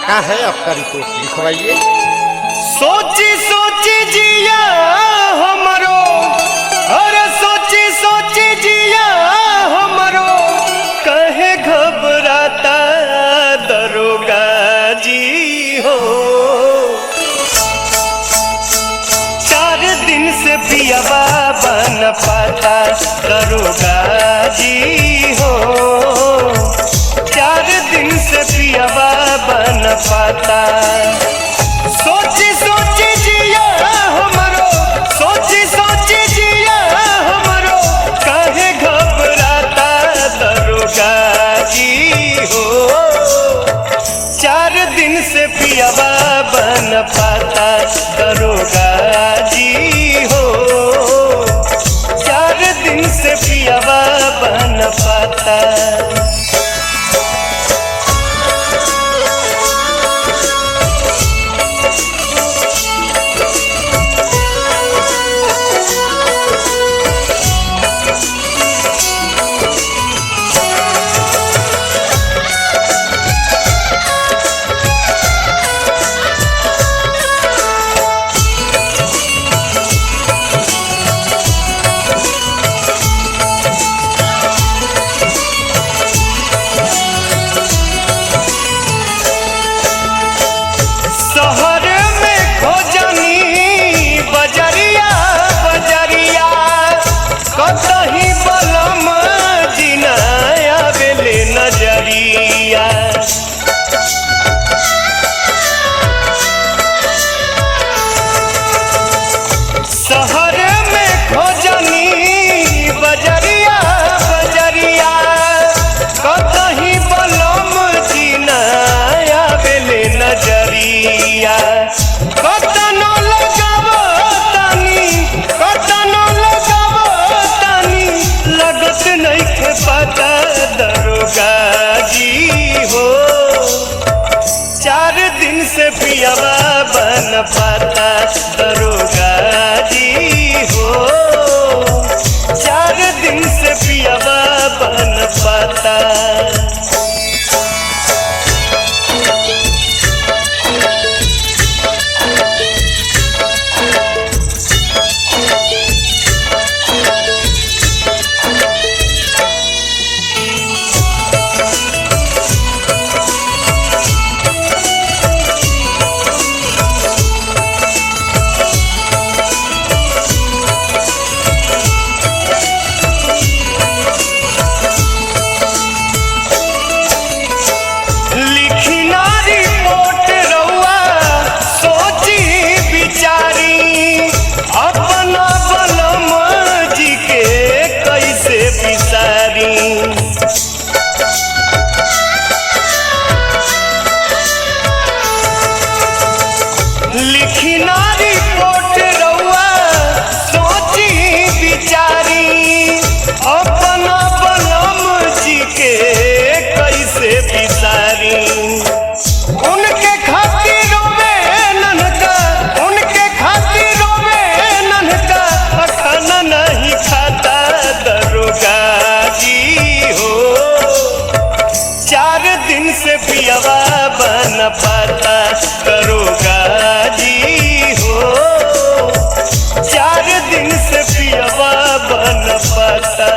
का है आपका रिपोर्ट लिखवाइए। सोची सोची जिया हमरो, अरे सोची सोची जिया हमरो, कहे घबराता दरोगा जी हो। 4 दिन से पियवा बन पाता दरोगा जी हो। 4 दिन से पियवा बन पाता। सोची सोची जिया हमरो, सोची सोची जिया हमरो, काहे घबराता दरोगा जी हो। 4 दिन से पियवा बन पाता दरोगा जी हो। 4 दिन से पियवा बन पाता। कतही बलम जिनाया बेले नजरिया। शहर में खोजनी बजरिया बजरिया, कतही बलम जिनाया बेले नजरिया। कतनो लगावो तानी, कतनो लगत नहीं पता दरोगा जी हो। 4 दिन से पियवा बन पाता दरोगा जी हो। 4 दिन से पियवा बन पाता। लिखिना रिपोर्ट रउआ सोची बिचारी, अपना बलम जी के कैसे बिसारी। उनके खातिर रोवे ननका, उनके खातिर रोवे ननका, खाना नहीं खाता दरोगा जी हो। 4 दिन से पियवा बन पाता दरोगा जी हो। 4 दिन से पियवा बन पाता।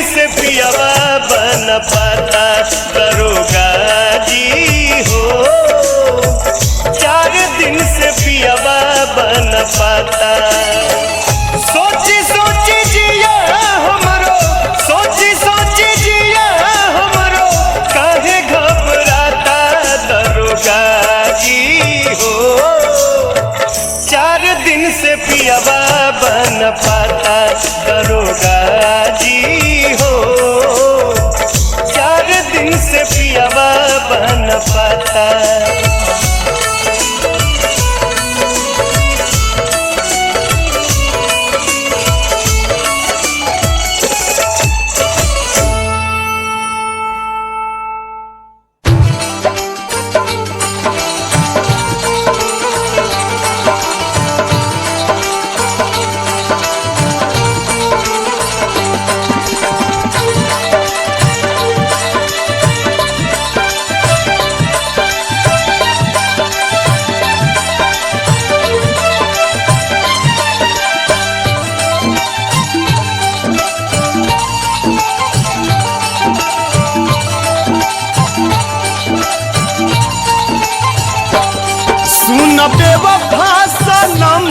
से पियावा बन पाता दरोगा जी हो। 4 दिन से पियावा बन पाता। सोची सोची जिया हमरो, सोची सोची जिया हमरो, काहे घबराता दरोगा जी हो। 4 दिन से पियावा बन पाता दरोगा जी हो। 4 दिन से पियावा बन पाता। सुन बेवफा सनम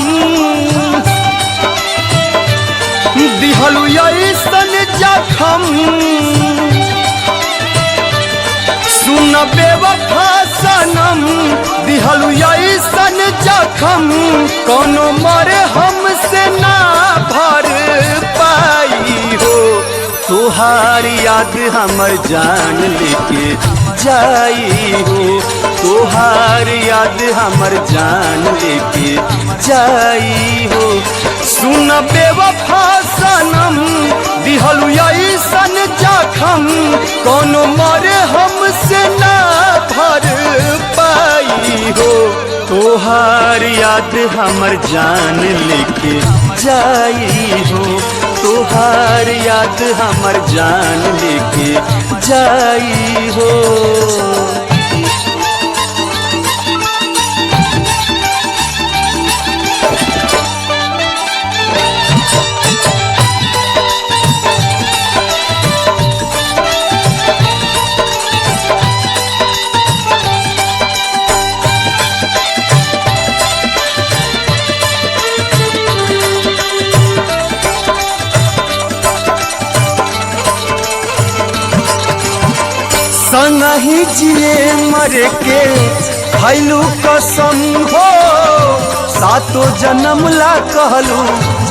दिहलु ऐसन जखम। सुन बेवफा सनम दिहलु ऐसन जखम, कोनो मरे हमसे ना भर पाई हो। तोहार याद हमर जान लेके जाई हो। तोहार याद हमर जान लेके जाई हो। सुन बेवफा सनम दिहलु ऐसन जखम, कोनो मरे हमसे ना भर पाई हो। तोहार याद हमर जान लेके जाई हो। तोहार याद हमर जान लेके जाई हो। संगही जिए मरे के खैलू कसम हो। 7 जन्म ला कहलू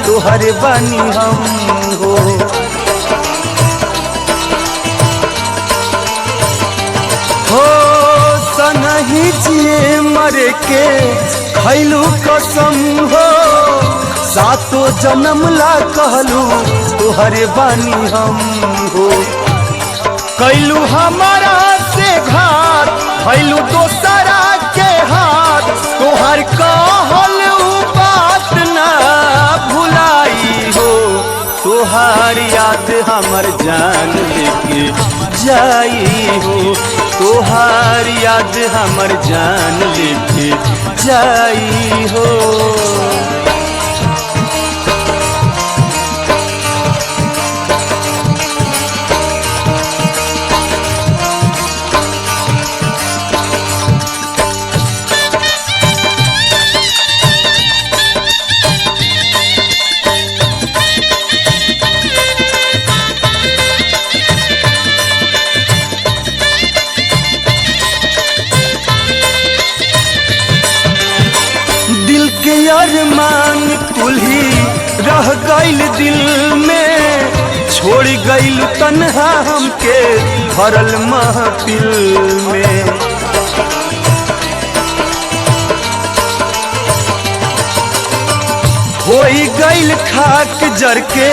तोहरे बानी हम हो। हो संगही जिए मरे के खैलू कसम हो। 7 जन्म ला कहलू तोहरे बानी हम हो। कैलू हमारा से घात भैलू दोसरा के हाथ। तोहर कहल बात ना भुलाई हो। तोहार याद हमर जान लेके जाई हो। तोहार याद हमर जान लेके जाई हो। अरमान कुल्ही रह गइल दिल में, छोड़ गइल तन्हा हमके भरल महफिल में। होई गइल खाक जर के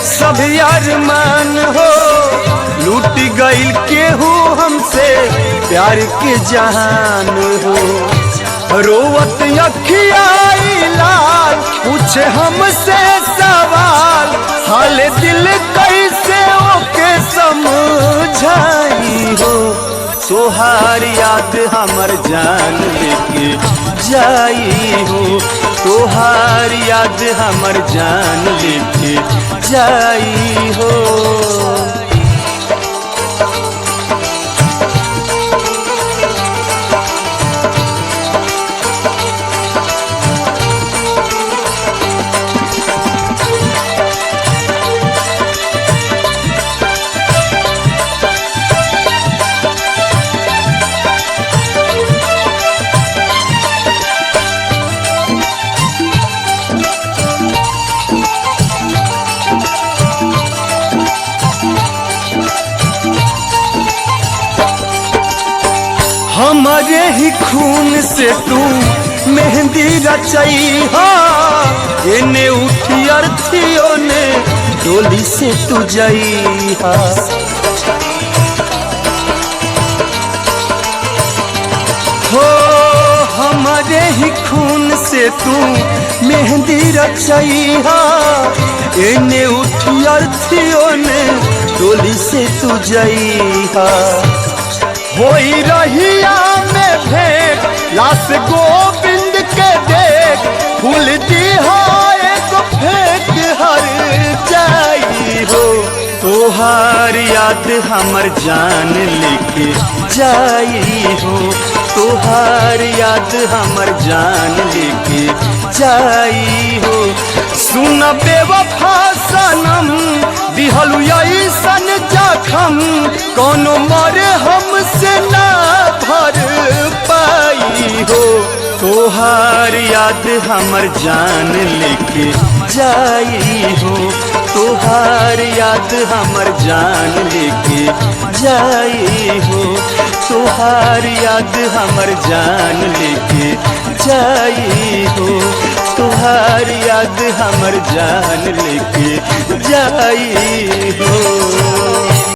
सब अरमान हो। लूट गइल केहू हमसे प्यार के जहान हो। रोवत अखियाई लाल पूछे हमसे सवाल, हाल दिल कैसे ओके समझाई हो। तोहार याद हमर जान लेके जाई हो। तोहार याद हमर जान लेके जाई हो। हमारे ही खून से तू मेहंदी रचैहा, एने उठी अर्थियों ने डोली से तू जइहा। हो हमारे ही खून से तू मेहंदी रचैहा, एने उठी अर्थियों ने डोली से तू जइहा। होई रहिया में भेंट लाश गोविंद के देख, फूल दिहा एक फेंक हर जाई हो। तोहार याद हमर जान लेके जाई हो, तोहार याद हमर जान लेके जाई हो। सुन बेवफा सनम दिहलु ऐसन जखम, कोनो मरे हमसे ना भर पाई हो। तोहार याद हमर जान लेके जाई हो, तोहार याद हमर जान लेके जाई हो, तोहार याद हमर जान लेके जाई हो, तोहार याद हमर जान लेके जाई हो।